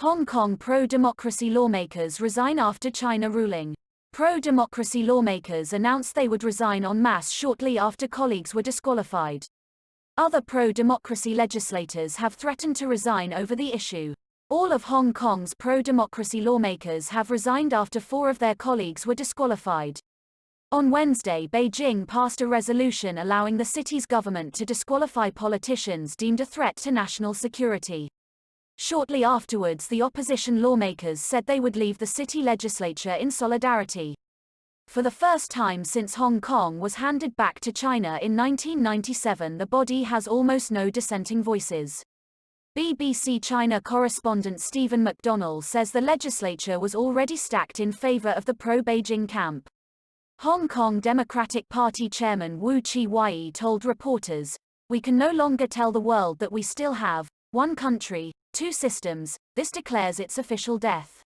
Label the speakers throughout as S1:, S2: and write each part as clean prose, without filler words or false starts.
S1: Hong Kong pro-democracy lawmakers resign after China ruling. Pro-democracy lawmakers announced they would resign en masse shortly after colleagues were disqualified. Other pro-democracy legislators have threatened to resign over the issue. All of Hong Kong's pro-democracy lawmakers have resigned after 4 of their colleagues were disqualified. On Wednesday, Beijing passed a resolution allowing the city's government to disqualify politicians deemed a threat to national security. Shortly afterwards, the opposition lawmakers said they would leave the city legislature in solidarity. For the first time since Hong Kong was handed back to China in 1997, the body has almost no dissenting voices. BBC China correspondent Stephen McDonnell says the legislature was already stacked in favor of the pro-Beijing camp. Hong Kong Democratic Party chairman Wu Chi-wai told reporters, "We can no longer tell the world that we still have one country, two systems. This declares its official death."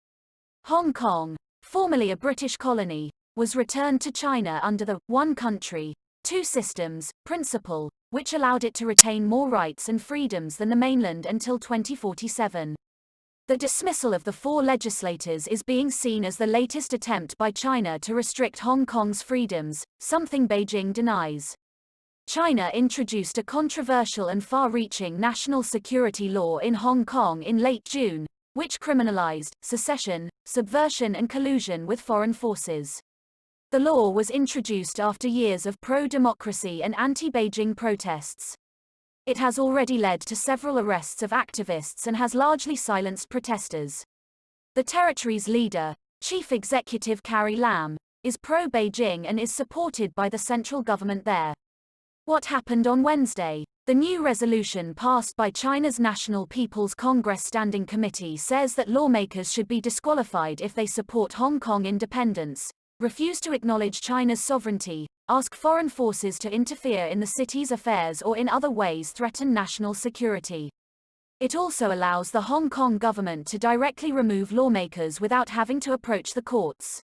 S1: Hong Kong, formerly a British colony, was returned to China under the one country, two systems principle, which allowed it to retain more rights and freedoms than the mainland until 2047. The dismissal of the 4 legislators is being seen as the latest attempt by China to restrict Hong Kong's freedoms, something Beijing denies. China introduced a controversial and far-reaching national security law in Hong Kong in late June, which criminalized secession, subversion and collusion with foreign forces. The law was introduced after years of pro-democracy and anti-Beijing protests. It has already led to several arrests of activists and has largely silenced protesters. The territory's leader, Chief Executive Carrie Lam, is pro-Beijing and is supported by the central government there. What happened on Wednesday? The new resolution passed by China's National People's Congress Standing Committee says that lawmakers should be disqualified if they support Hong Kong independence, refuse to acknowledge China's sovereignty, ask foreign forces to interfere in the city's affairs or in other ways threaten national security. It also allows the Hong Kong government to directly remove lawmakers without having to approach the courts.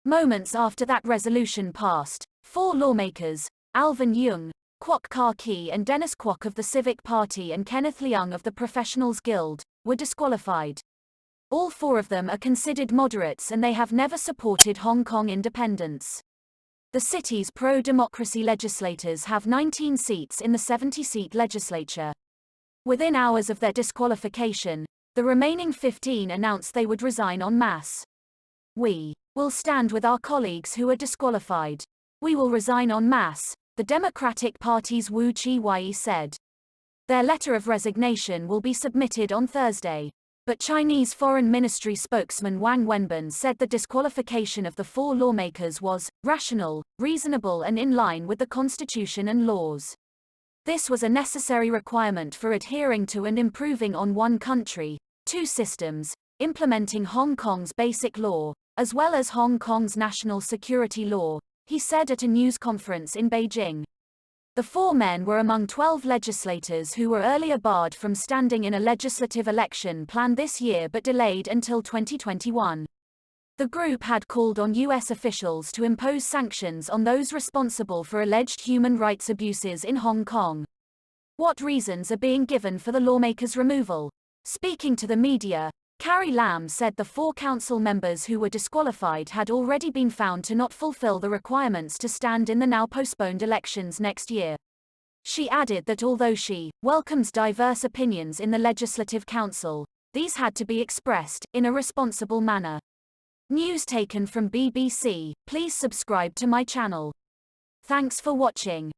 S1: Moments after that resolution passed, 4 lawmakers, Alvin Yeung, Kwok Ka-ki and Dennis Kwok of the Civic Party and Kenneth Leung of the Professionals Guild, were disqualified. All 4 of them are considered moderates and they have never supported Hong Kong independence. The city's pro-democracy legislators have 19 seats in the 70-seat legislature. Within hours of their disqualification, the remaining 15 announced they would resign en masse. "We will stand with our colleagues who are disqualified. We will resign en masse," the Democratic Party's Wu Chi-wai said. Their letter of resignation will be submitted on Thursday. But Chinese Foreign Ministry spokesman Wang Wenbin said the disqualification of the 4 lawmakers was rational, reasonable and in line with the constitution and laws. This was a necessary requirement for adhering to and improving on one country, two systems, implementing Hong Kong's basic law, as well as Hong Kong's national security law, he said at a news conference in Beijing. The 4 men were among 12 legislators who were earlier barred from standing in a legislative election planned this year but delayed until 2021. The group had called on U.S. officials to impose sanctions on those responsible for alleged human rights abuses in Hong Kong. What reasons are being given for the lawmakers' removal? Speaking to the media, Carrie Lam said the 4 council members who were disqualified had already been found to not fulfill the requirements to stand in the now postponed elections next year. She added that although she welcomes diverse opinions in the Legislative Council, these had to be expressed in a responsible manner. News taken from BBC. Please subscribe to my channel. Thanks for watching.